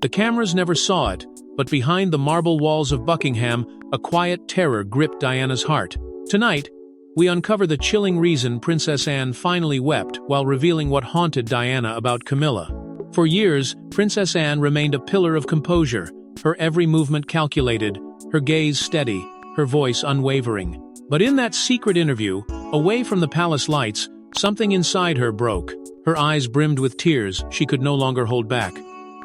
The cameras never saw it, but behind the marble walls of Buckingham, a quiet terror gripped Diana's heart. Tonight, we uncover the chilling reason Princess Anne finally wept while revealing what haunted Diana about Camilla. For years, Princess Anne remained a pillar of composure, her every movement calculated, her gaze steady, her voice unwavering. But in that secret interview, away from the palace lights, something inside her broke. Her eyes brimmed with tears she could no longer hold back.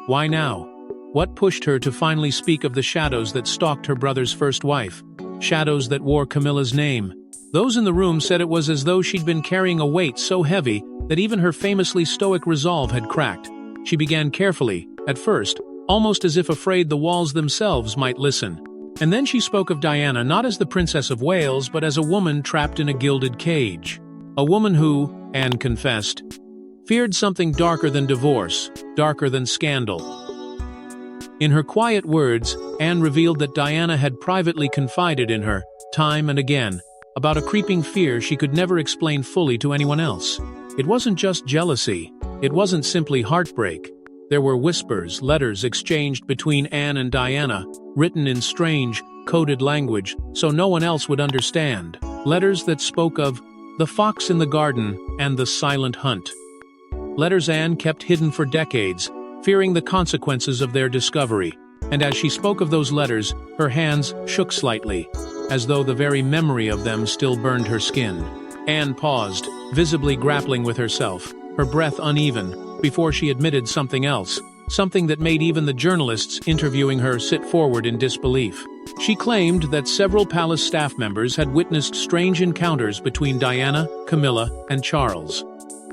Why now? What pushed her to finally speak of the shadows that stalked her brother's first wife? Shadows that wore Camilla's name. Those in the room said it was as though she'd been carrying a weight so heavy that even her famously stoic resolve had cracked. She began carefully, at first, almost as if afraid the walls themselves might listen. And then she spoke of Diana not as the Princess of Wales but as a woman trapped in a gilded cage. A woman who, Anne confessed, feared something darker than divorce, darker than scandal. In her quiet words, Anne revealed that Diana had privately confided in her, time and again, about a creeping fear she could never explain fully to anyone else. It wasn't just jealousy. It wasn't simply heartbreak. There were whispers, letters exchanged between Anne and Diana, written in strange, coded language, so no one else would understand. Letters that spoke of the fox in the garden and the silent hunt. Letters Anne kept hidden for decades, fearing the consequences of their discovery. And as she spoke of those letters, her hands shook slightly, as though the very memory of them still burned her skin. Anne paused, visibly grappling with herself, her breath uneven, before she admitted something else, something that made even the journalists interviewing her sit forward in disbelief. She claimed that several palace staff members had witnessed strange encounters between Diana, Camilla, and Charles.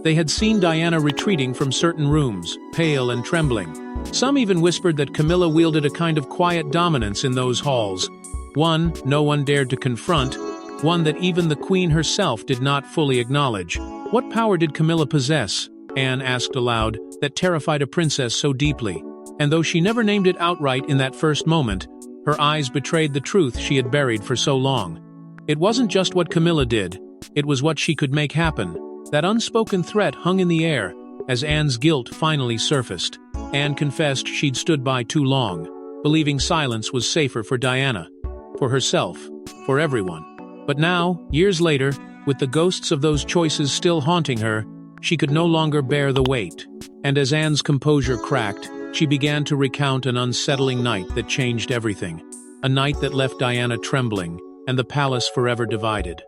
They had seen Diana retreating from certain rooms, pale and trembling. Some even whispered that Camilla wielded a kind of quiet dominance in those halls. One no one dared to confront, one that even the Queen herself did not fully acknowledge. What power did Camilla possess, Anne asked aloud, that terrified a princess so deeply? And though she never named it outright in that first moment, her eyes betrayed the truth she had buried for so long. It wasn't just what Camilla did, it was what she could make happen. That unspoken threat hung in the air, as Anne's guilt finally surfaced. Anne confessed she'd stood by too long, believing silence was safer for Diana, for herself, for everyone. But now, years later, with the ghosts of those choices still haunting her, she could no longer bear the weight. And as Anne's composure cracked, she began to recount an unsettling night that changed everything. A night that left Diana trembling, and the palace forever divided.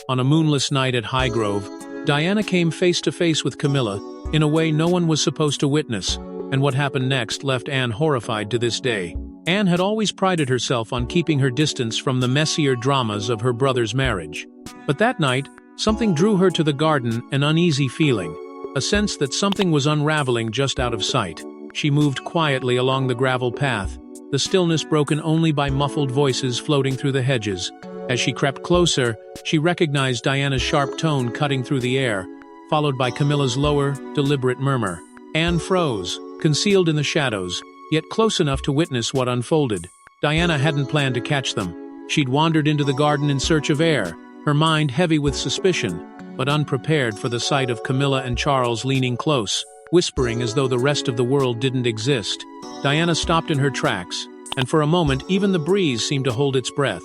On a moonless night at Highgrove, Diana came face to face with Camilla in a way no one was supposed to witness, and what happened next left Anne horrified to this day. Anne had always prided herself on keeping her distance from the messier dramas of her brother's marriage. But that night, something drew her to the garden, an uneasy feeling, a sense that something was unraveling just out of sight. She moved quietly along the gravel path, the stillness broken only by muffled voices floating through the hedges. As she crept closer, she recognized Diana's sharp tone cutting through the air, followed by Camilla's lower, deliberate murmur. Anne froze, concealed in the shadows, yet close enough to witness what unfolded. Diana hadn't planned to catch them. She'd wandered into the garden in search of air, her mind heavy with suspicion, but unprepared for the sight of Camilla and Charles leaning close, whispering as though the rest of the world didn't exist. Diana stopped in her tracks, and for a moment even the breeze seemed to hold its breath.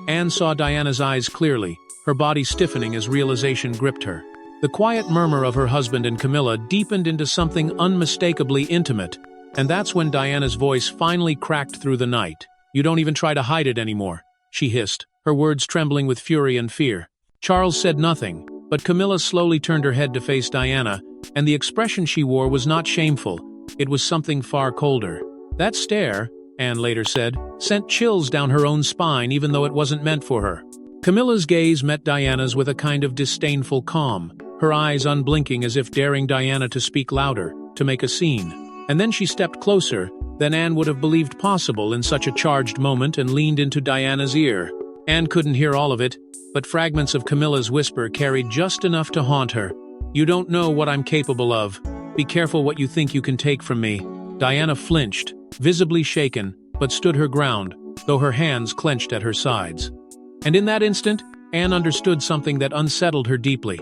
Anne saw Diana's eyes clearly, her body stiffening as realization gripped her. The quiet murmur of her husband and Camilla deepened into something unmistakably intimate, and that's when Diana's voice finally cracked through the night. "You don't even try to hide it anymore," she hissed, her words trembling with fury and fear. Charles said nothing, but Camilla slowly turned her head to face Diana, and the expression she wore was not shameful, it was something far colder. That stare, Anne later said, sent chills down her own spine even though it wasn't meant for her. Camilla's gaze met Diana's with a kind of disdainful calm, her eyes unblinking as if daring Diana to speak louder, to make a scene. And then she stepped closer than Anne would have believed possible in such a charged moment and leaned into Diana's ear. Anne couldn't hear all of it, but fragments of Camilla's whisper carried just enough to haunt her. "You don't know what I'm capable of. Be careful what you think you can take from me." Diana flinched, visibly shaken, but stood her ground, though her hands clenched at her sides. And in that instant, Anne understood something that unsettled her deeply.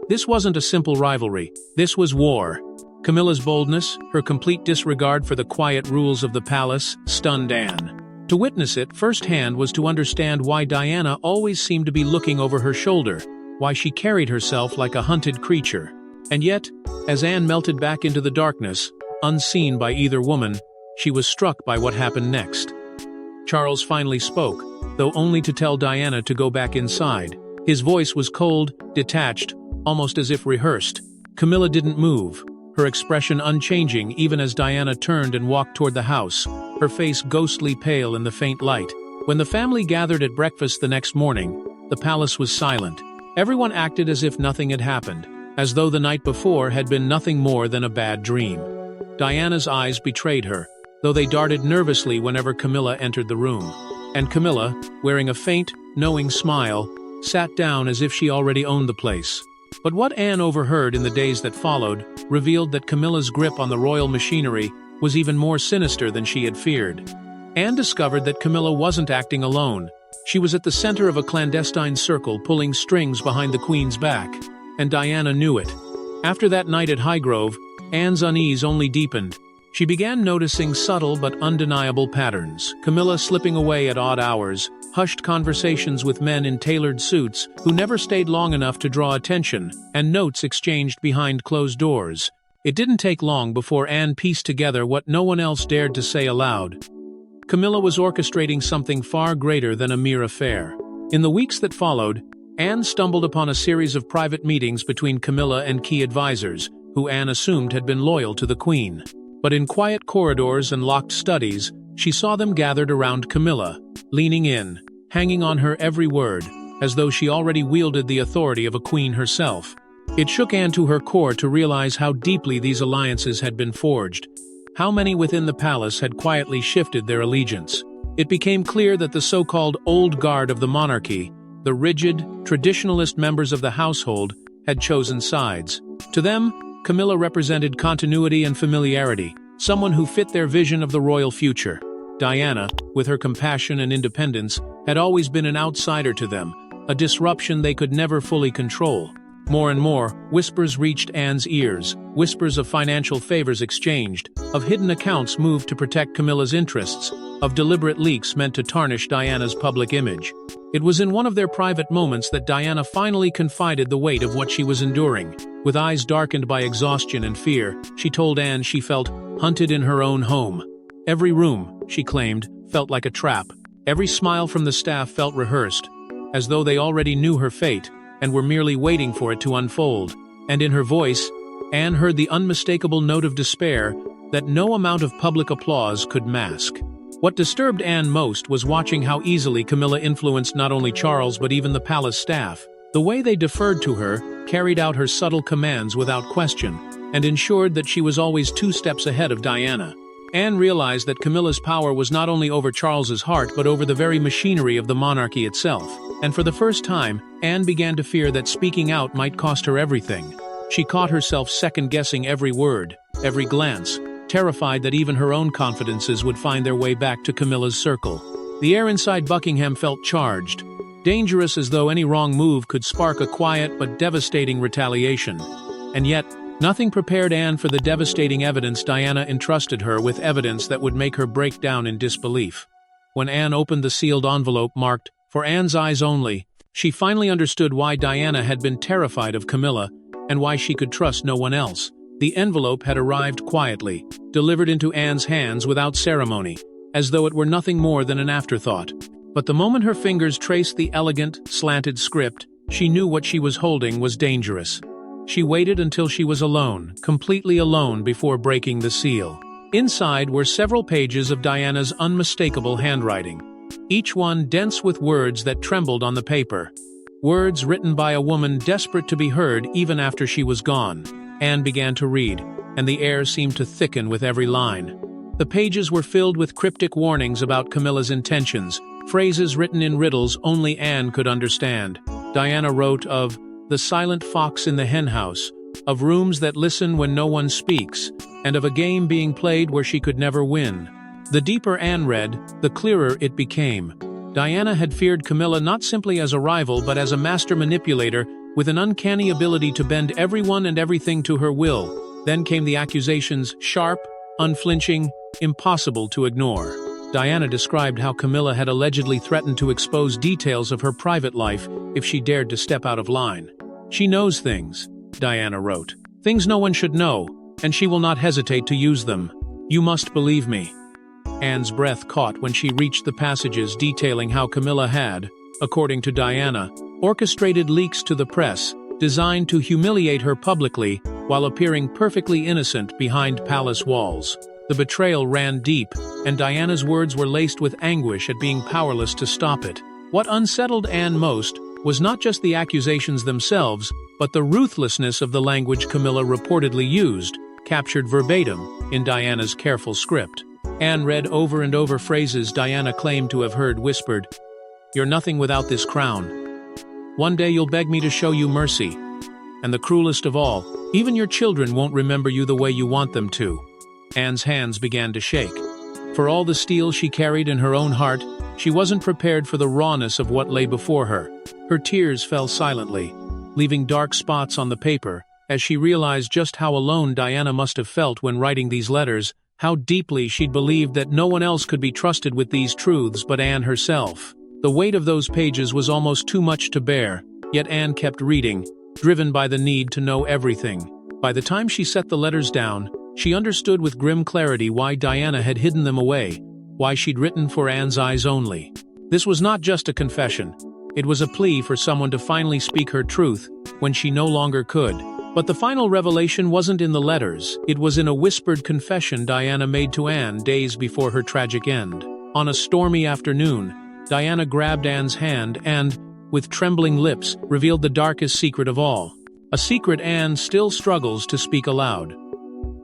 This wasn't a simple rivalry, this was war. Camilla's boldness, her complete disregard for the quiet rules of the palace, stunned Anne. To witness it firsthand was to understand why Diana always seemed to be looking over her shoulder, why she carried herself like a hunted creature. And yet, as Anne melted back into the darkness, unseen by either woman, she was struck by what happened next. Charles finally spoke, though only to tell Diana to go back inside. His voice was cold, detached, almost as if rehearsed. Camilla didn't move, her expression unchanging even as Diana turned and walked toward the house, her face ghostly pale in the faint light. When the family gathered at breakfast the next morning, the palace was silent. Everyone acted as if nothing had happened, as though the night before had been nothing more than a bad dream. Diana's eyes betrayed her, though they darted nervously whenever Camilla entered the room. And Camilla, wearing a faint, knowing smile, sat down as if she already owned the place. But what Anne overheard in the days that followed revealed that Camilla's grip on the royal machinery was even more sinister than she had feared. Anne discovered that Camilla wasn't acting alone. She was at the center of a clandestine circle pulling strings behind the Queen's back, and Diana knew it. After that night at Highgrove, Anne's unease only deepened. She began noticing subtle but undeniable patterns. Camilla slipping away at odd hours, hushed conversations with men in tailored suits who never stayed long enough to draw attention, and notes exchanged behind closed doors. It didn't take long before Anne pieced together what no one else dared to say aloud. Camilla was orchestrating something far greater than a mere affair. In the weeks that followed, Anne stumbled upon a series of private meetings between Camilla and key advisors, who Anne assumed had been loyal to the Queen. But in quiet corridors and locked studies, she saw them gathered around Camilla, leaning in, hanging on her every word, as though she already wielded the authority of a queen herself. It shook Anne to her core to realize how deeply these alliances had been forged, how many within the palace had quietly shifted their allegiance. It became clear that the so-called old guard of the monarchy, the rigid, traditionalist members of the household, had chosen sides. To them, Camilla represented continuity and familiarity, someone who fit their vision of the royal future. Diana, with her compassion and independence, had always been an outsider to them, a disruption they could never fully control. More and more, whispers reached Anne's ears, whispers of financial favors exchanged, of hidden accounts moved to protect Camilla's interests, of deliberate leaks meant to tarnish Diana's public image. It was in one of their private moments that Diana finally confided the weight of what she was enduring. With eyes darkened by exhaustion and fear, she told Anne she felt hunted in her own home. Every room, she claimed, felt like a trap. Every smile from the staff felt rehearsed, as though they already knew her fate and were merely waiting for it to unfold. And in her voice, Anne heard the unmistakable note of despair that no amount of public applause could mask. What disturbed Anne most was watching how easily Camilla influenced not only Charles but even the palace staff. The way they deferred to her, carried out her subtle commands without question, and ensured that she was always 2 steps ahead of Diana. Anne realized that Camilla's power was not only over Charles's heart but over the very machinery of the monarchy itself. And for the first time, Anne began to fear that speaking out might cost her everything. She caught herself second-guessing every word, every glance, terrified that even her own confidences would find their way back to Camilla's circle. The air inside Buckingham felt charged, dangerous as though any wrong move could spark a quiet but devastating retaliation. And yet, nothing prepared Anne for the devastating evidence Diana entrusted her with, evidence that would make her break down in disbelief. When Anne opened the sealed envelope marked, "For Anne's eyes only," she finally understood why Diana had been terrified of Camilla and why she could trust no one else. The envelope had arrived quietly, delivered into Anne's hands without ceremony, as though it were nothing more than an afterthought. But the moment her fingers traced the elegant, slanted script, she knew what she was holding was dangerous. She waited until she was alone, completely alone, before breaking the seal. Inside were several pages of Diana's unmistakable handwriting, each one dense with words that trembled on the paper. Words written by a woman desperate to be heard even after she was gone. Anne began to read, and the air seemed to thicken with every line. The pages were filled with cryptic warnings about Camilla's intentions, phrases written in riddles only Anne could understand. Diana wrote of the silent fox in the henhouse, of rooms that listen when no one speaks, and of a game being played where she could never win. The deeper Anne read, the clearer it became. Diana had feared Camilla not simply as a rival but as a master manipulator with an uncanny ability to bend everyone and everything to her will. Then came the accusations, sharp, unflinching, impossible to ignore. Diana described how Camilla had allegedly threatened to expose details of her private life if she dared to step out of line. "She knows things," Diana wrote. "Things no one should know, and she will not hesitate to use them. You must believe me." Anne's breath caught when she reached the passages detailing how Camilla had, according to Diana, orchestrated leaks to the press, designed to humiliate her publicly while appearing perfectly innocent behind palace walls. The betrayal ran deep, and Diana's words were laced with anguish at being powerless to stop it. What unsettled Anne most was not just the accusations themselves, but the ruthlessness of the language Camilla reportedly used, captured verbatim in Diana's careful script. Anne read over and over phrases Diana claimed to have heard whispered, "You're nothing without this crown. One day you'll beg me to show you mercy. And the cruelest of all, even your children won't remember you the way you want them to." Anne's hands began to shake. For all the steel she carried in her own heart, she wasn't prepared for the rawness of what lay before her. Her tears fell silently, leaving dark spots on the paper, as she realized just how alone Diana must have felt when writing these letters, how deeply she'd believed that no one else could be trusted with these truths but Anne herself. The weight of those pages was almost too much to bear, yet Anne kept reading, driven by the need to know everything. By the time she set the letters down, she understood with grim clarity why Diana had hidden them away, why she'd written for Anne's eyes only. This was not just a confession. It was a plea for someone to finally speak her truth when she no longer could. But the final revelation wasn't in the letters. It was in a whispered confession Diana made to Anne days before her tragic end. On a stormy afternoon, Diana grabbed Anne's hand and, with trembling lips, revealed the darkest secret of all. A secret Anne still struggles to speak aloud.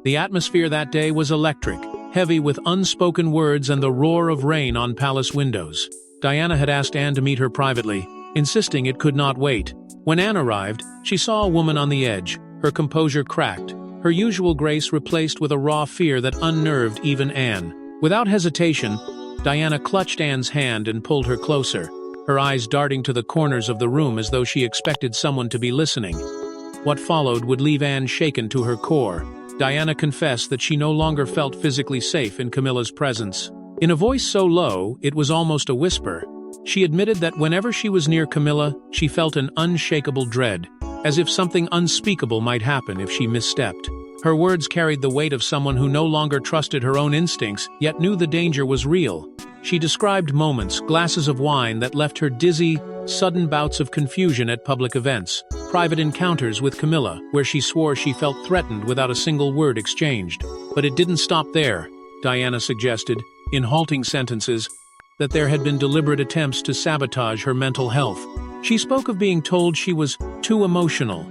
The atmosphere that day was electric, heavy with unspoken words and the roar of rain on palace windows. Diana had asked Anne to meet her privately, insisting it could not wait. When Anne arrived, she saw a woman on the edge, her composure cracked, her usual grace replaced with a raw fear that unnerved even Anne. Without hesitation, Diana clutched Anne's hand and pulled her closer, her eyes darting to the corners of the room as though she expected someone to be listening. What followed would leave Anne shaken to her core. Diana confessed that she no longer felt physically safe in Camilla's presence. In a voice so low, it was almost a whisper, she admitted that whenever she was near Camilla, she felt an unshakable dread, as if something unspeakable might happen if she misstepped. Her words carried the weight of someone who no longer trusted her own instincts, yet knew the danger was real. She described moments, glasses of wine that left her dizzy, sudden bouts of confusion at public events, private encounters with Camilla, where she swore she felt threatened without a single word exchanged. But it didn't stop there, Diana suggested, in halting sentences, that there had been deliberate attempts to sabotage her mental health. She spoke of being told she was too emotional,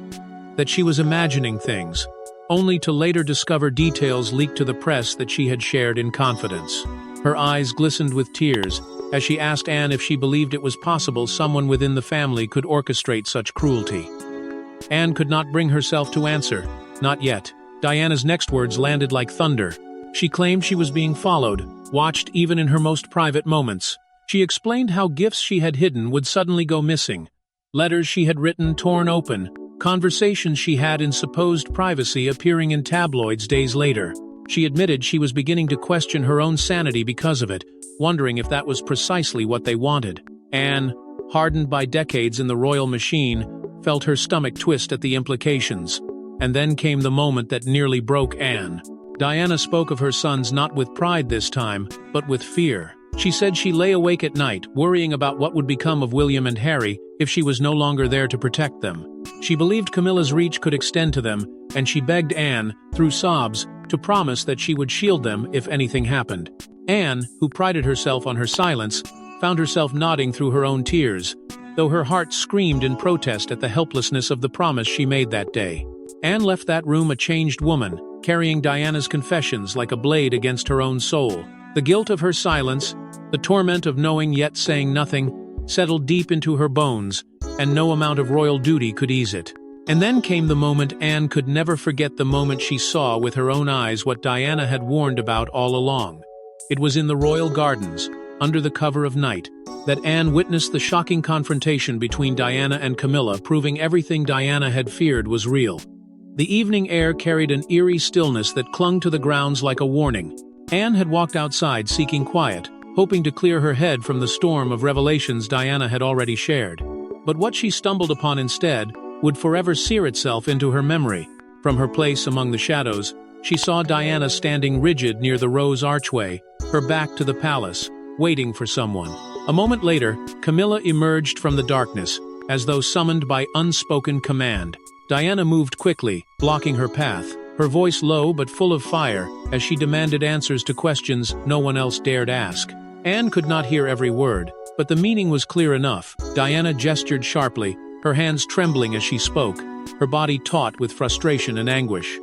that she was imagining things, only to later discover details leaked to the press that she had shared in confidence. Her eyes glistened with tears as she asked Anne if she believed it was possible someone within the family could orchestrate such cruelty. Anne could not bring herself to answer, not yet. Diana's next words landed like thunder. She claimed she was being followed, watched even in her most private moments. She explained how gifts she had hidden would suddenly go missing, letters she had written torn open, conversations she had in supposed privacy appearing in tabloids days later. She admitted she was beginning to question her own sanity because of it, wondering if that was precisely what they wanted. Anne, hardened by decades in the royal machine, felt her stomach twist at the implications. And then came the moment that nearly broke Anne. Diana spoke of her sons not with pride this time, but with fear. She said she lay awake at night, worrying about what would become of William and Harry if she was no longer there to protect them. She believed Camilla's reach could extend to them, and she begged Anne, through sobs, to promise that she would shield them if anything happened. Anne, who prided herself on her silence, found herself nodding through her own tears, though her heart screamed in protest at the helplessness of the promise she made that day. Anne left that room a changed woman, carrying Diana's confessions like a blade against her own soul. The guilt of her silence, the torment of knowing yet saying nothing, settled deep into her bones, and no amount of royal duty could ease it. And then came the moment Anne could never forget, the moment she saw with her own eyes what Diana had warned about all along. It was in the royal gardens, under the cover of night, that Anne witnessed the shocking confrontation between Diana and Camilla, proving everything Diana had feared was real. The evening air carried an eerie stillness that clung to the grounds like a warning. Anne had walked outside seeking quiet, hoping to clear her head from the storm of revelations Diana had already shared. But what she stumbled upon instead would forever sear itself into her memory. From her place among the shadows, she saw Diana standing rigid near the rose archway, her back to the palace, waiting for someone. A moment later, Camilla emerged from the darkness, as though summoned by unspoken command. Diana moved quickly, blocking her path, her voice low but full of fire, as she demanded answers to questions no one else dared ask. Anne could not hear every word, but the meaning was clear enough. Diana gestured sharply, her hands trembling as she spoke, her body taut with frustration and anguish.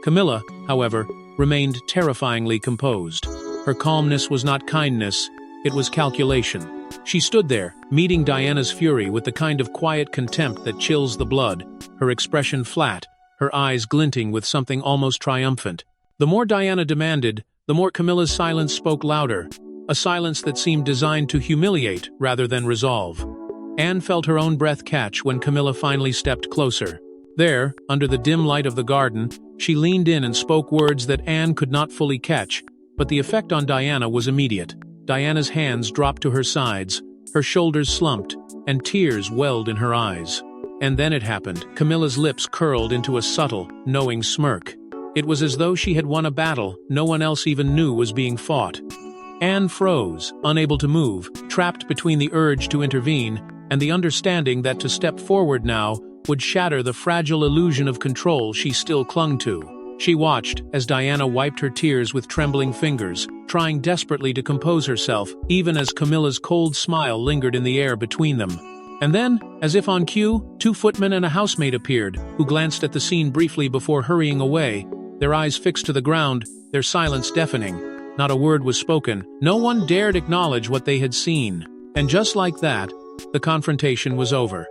Camilla, however, remained terrifyingly composed. Her calmness was not kindness, it was calculation. She stood there, meeting Diana's fury with the kind of quiet contempt that chills the blood, her expression flat, her eyes glinting with something almost triumphant. The more Diana demanded, the more Camilla's silence spoke louder, a silence that seemed designed to humiliate rather than resolve. Anne felt her own breath catch when Camilla finally stepped closer. There, under the dim light of the garden, she leaned in and spoke words that Anne could not fully catch, but the effect on Diana was immediate. Diana's hands dropped to her sides, her shoulders slumped, and tears welled in her eyes. And then it happened. Camilla's lips curled into a subtle, knowing smirk. It was as though she had won a battle no one else even knew was being fought. Anne froze, unable to move, trapped between the urge to intervene and the understanding that to step forward now would shatter the fragile illusion of control she still clung to. She watched as Diana wiped her tears with trembling fingers, trying desperately to compose herself, even as Camilla's cold smile lingered in the air between them. And then, as if on cue, 2 footmen and a housemaid appeared, who glanced at the scene briefly before hurrying away, their eyes fixed to the ground, their silence deafening. Not a word was spoken. No one dared acknowledge what they had seen. And just like that, the confrontation was over.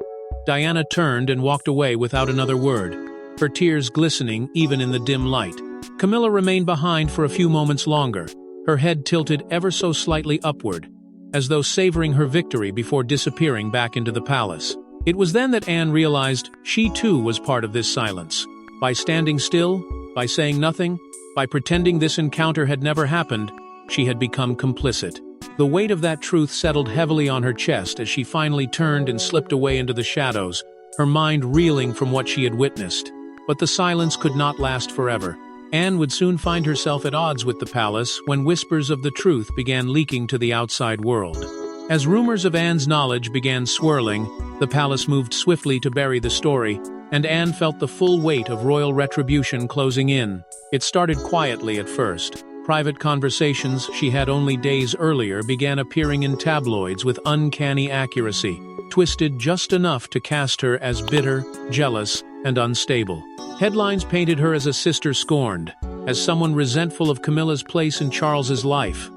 Diana turned and walked away without another word, her tears glistening even in the dim light. Camilla remained behind for a few moments longer, her head tilted ever so slightly upward, as though savoring her victory before disappearing back into the palace. It was then that Anne realized she too was part of this silence. By standing still, by saying nothing, by pretending this encounter had never happened, she had become complicit. The weight of that truth settled heavily on her chest as she finally turned and slipped away into the shadows, her mind reeling from what she had witnessed. But the silence could not last forever. Anne would soon find herself at odds with the palace when whispers of the truth began leaking to the outside world. As rumors of Anne's knowledge began swirling, the palace moved swiftly to bury the story, and Anne felt the full weight of royal retribution closing in. It started quietly at first. Private conversations she had only days earlier began appearing in tabloids with uncanny accuracy, twisted just enough to cast her as bitter, jealous, and unstable. Headlines painted her as a sister scorned, as someone resentful of Camilla's place in Charles's life.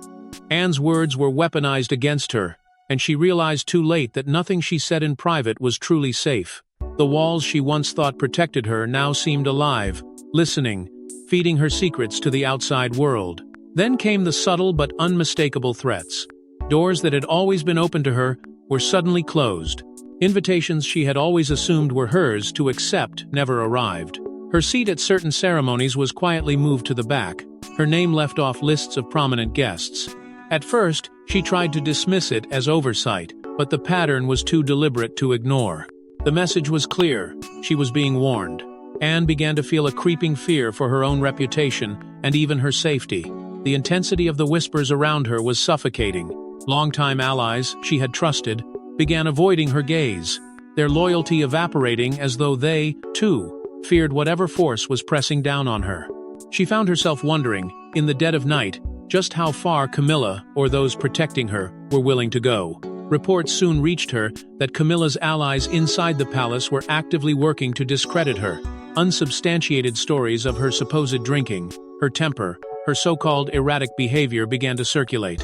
Anne's words were weaponized against her, and she realized too late that nothing she said in private was truly safe. The walls she once thought protected her now seemed alive, listening, feeding her secrets to the outside world. Then came the subtle but unmistakable threats. Doors that had always been open to her were suddenly closed. Invitations she had always assumed were hers to accept never arrived. Her seat at certain ceremonies was quietly moved to the back, her name left off lists of prominent guests. At first, she tried to dismiss it as oversight, but the pattern was too deliberate to ignore. The message was clear. She was being warned. Anne began to feel a creeping fear for her own reputation and even her safety. The intensity of the whispers around her was suffocating. Longtime allies she had trusted began avoiding her gaze, their loyalty evaporating as though they, too, feared whatever force was pressing down on her. She found herself wondering, in the dead of night, just how far Camilla, or those protecting her, were willing to go. Reports soon reached her that Camilla's allies inside the palace were actively working to discredit her. Unsubstantiated stories of her supposed drinking, her temper, her so-called erratic behavior began to circulate.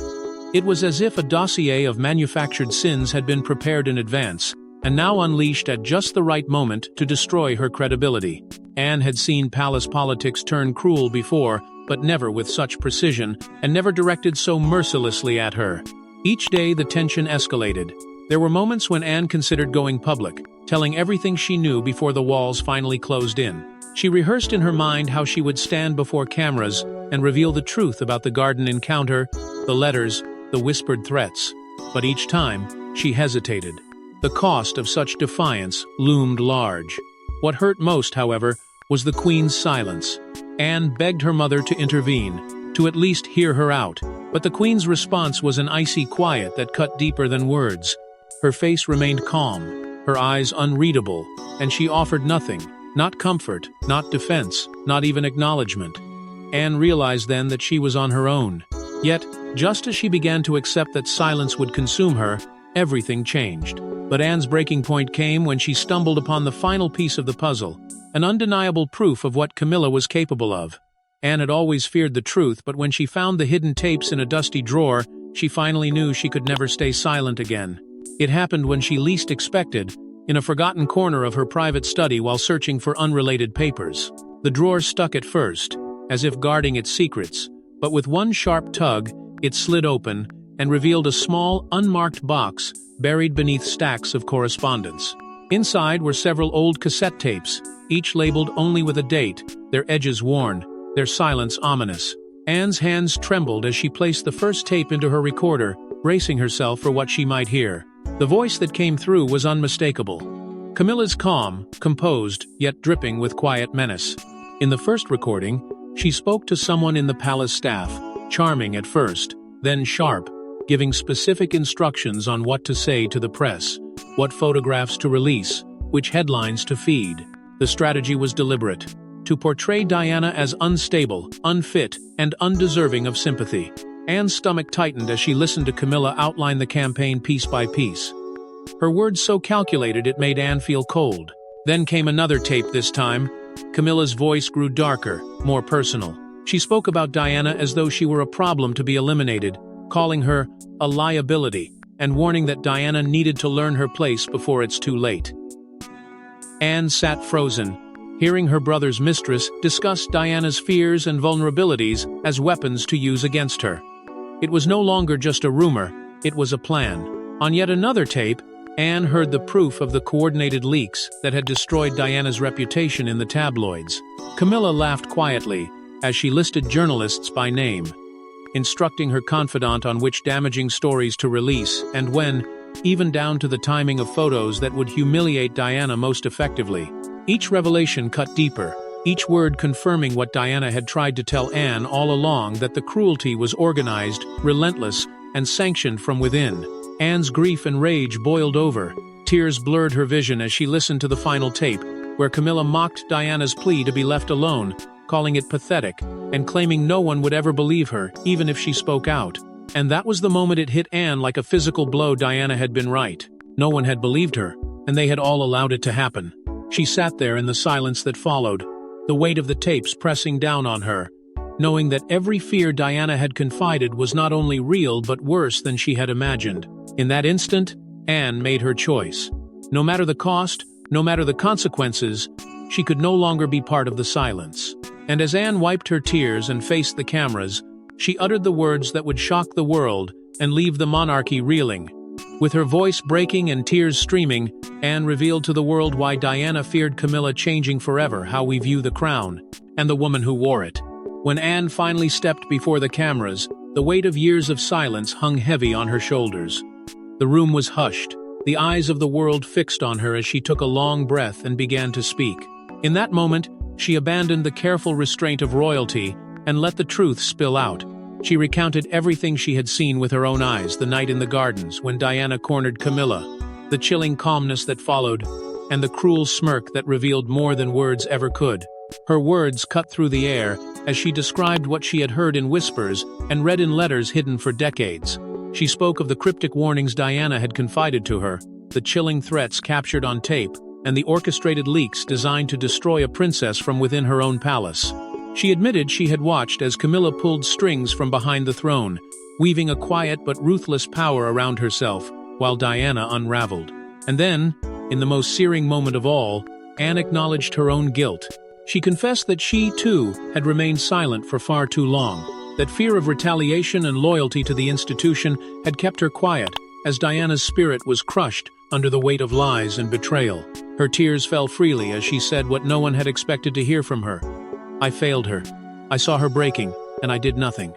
It was as if a dossier of manufactured sins had been prepared in advance, and now unleashed at just the right moment to destroy her credibility. Anne had seen palace politics turn cruel before, but never with such precision, and never directed so mercilessly at her. Each day the tension escalated. There were moments when Anne considered going public, telling everything she knew before the walls finally closed in. She rehearsed in her mind how she would stand before cameras and reveal the truth about the garden encounter, the letters, the whispered threats. But each time, she hesitated. The cost of such defiance loomed large. What hurt most, however, was the Queen's silence. Anne begged her mother to intervene, to at least hear her out, but the Queen's response was an icy quiet that cut deeper than words. Her face remained calm, her eyes unreadable, and she offered nothing, not comfort, not defense, not even acknowledgement. Anne realized then that she was on her own. Yet, just as she began to accept that silence would consume her, everything changed. But Anne's breaking point came when she stumbled upon the final piece of the puzzle, an undeniable proof of what Camilla was capable of. Anne had always feared the truth, but when she found the hidden tapes in a dusty drawer, she finally knew she could never stay silent again. It happened when she least expected, in a forgotten corner of her private study while searching for unrelated papers. The drawer stuck at first, as if guarding its secrets, but with one sharp tug, it slid open and revealed a small, unmarked box buried beneath stacks of correspondence. Inside were several old cassette tapes, each labeled only with a date, their edges worn, their silence ominous. Anne's hands trembled as she placed the first tape into her recorder, bracing herself for what she might hear. The voice that came through was unmistakable. Camilla's calm, composed, yet dripping with quiet menace. In the first recording, she spoke to someone in the palace staff, charming at first, then sharp, giving specific instructions on what to say to the press, what photographs to release, which headlines to feed. The strategy was deliberate, to portray Diana as unstable, unfit, and undeserving of sympathy. Anne's stomach tightened as she listened to Camilla outline the campaign piece by piece. Her words so calculated it made Anne feel cold. Then came another tape this time. Camilla's voice grew darker, more personal. She spoke about Diana as though she were a problem to be eliminated, calling her a liability, and warning that Diana needed to learn her place before it's too late. Anne sat frozen, hearing her brother's mistress discuss Diana's fears and vulnerabilities as weapons to use against her. It was no longer just a rumor, it was a plan. On yet another tape, Anne heard the proof of the coordinated leaks that had destroyed Diana's reputation in the tabloids. Camilla laughed quietly as she listed journalists by name, instructing her confidant on which damaging stories to release and when, even down to the timing of photos that would humiliate Diana most effectively. Each revelation cut deeper, each word confirming what Diana had tried to tell Anne all along, that the cruelty was organized, relentless, and sanctioned from within. Anne's grief and rage boiled over. Tears blurred her vision as she listened to the final tape, where Camilla mocked Diana's plea to be left alone, calling it pathetic, and claiming no one would ever believe her, even if she spoke out. And that was the moment it hit Anne like a physical blow. Diana had been right. No one had believed her, and they had all allowed it to happen. She sat there in the silence that followed, the weight of the tapes pressing down on her, knowing that every fear Diana had confided was not only real but worse than she had imagined. In that instant, Anne made her choice. No matter the cost, no matter the consequences, she could no longer be part of the silence. And as Anne wiped her tears and faced the cameras, she uttered the words that would shock the world and leave the monarchy reeling. With her voice breaking and tears streaming, Anne revealed to the world why Diana feared Camilla, changing forever how we view the crown and the woman who wore it. When Anne finally stepped before the cameras, the weight of years of silence hung heavy on her shoulders. The room was hushed, the eyes of the world fixed on her as she took a long breath and began to speak. In that moment, she abandoned the careful restraint of royalty and let the truth spill out. She recounted everything she had seen with her own eyes the night in the gardens when Diana cornered Camilla, the chilling calmness that followed, and the cruel smirk that revealed more than words ever could. Her words cut through the air as she described what she had heard in whispers and read in letters hidden for decades. She spoke of the cryptic warnings Diana had confided to her, the chilling threats captured on tape, and the orchestrated leaks designed to destroy a princess from within her own palace. She admitted she had watched as Camilla pulled strings from behind the throne, weaving a quiet but ruthless power around herself, while Diana unraveled. And then, in the most searing moment of all, Anne acknowledged her own guilt. She confessed that she, too, had remained silent for far too long, that fear of retaliation and loyalty to the institution had kept her quiet, as Diana's spirit was crushed under the weight of lies and betrayal. Her tears fell freely as she said what no one had expected to hear from her. "I failed her. I saw her breaking, and I did nothing."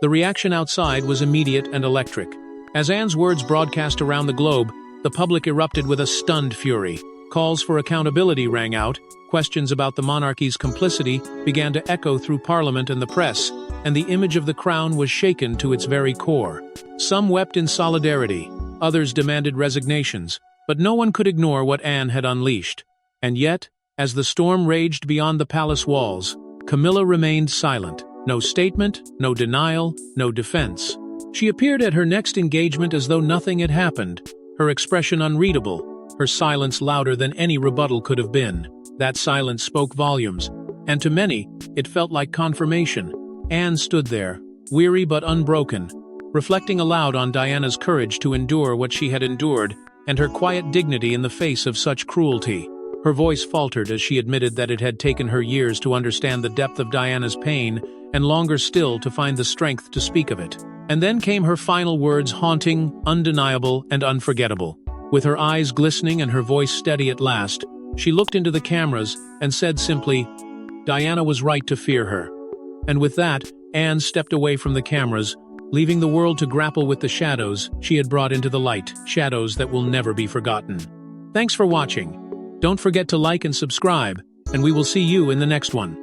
The reaction outside was immediate and electric. As Anne's words broadcast around the globe, the public erupted with a stunned fury. Calls for accountability rang out, questions about the monarchy's complicity began to echo through Parliament and the press, and the image of the crown was shaken to its very core. Some wept in solidarity, others demanded resignations, but no one could ignore what Anne had unleashed. And yet, as the storm raged beyond the palace walls, Camilla remained silent. No statement, no denial, no defense. She appeared at her next engagement as though nothing had happened, her expression unreadable, her silence louder than any rebuttal could have been. That silence spoke volumes, and to many, it felt like confirmation. Anne stood there, weary but unbroken, reflecting aloud on Diana's courage to endure what she had endured, and her quiet dignity in the face of such cruelty. Her voice faltered as she admitted that it had taken her years to understand the depth of Diana's pain, and longer still to find the strength to speak of it. And then came her final words, haunting, undeniable, and unforgettable. With her eyes glistening and her voice steady at last, she looked into the cameras and said simply, "Diana was right to fear her." And with that, Anne stepped away from the cameras, leaving the world to grapple with the shadows she had brought into the light, shadows that will never be forgotten. Thanks for watching. Don't forget to like and subscribe, and we will see you in the next one.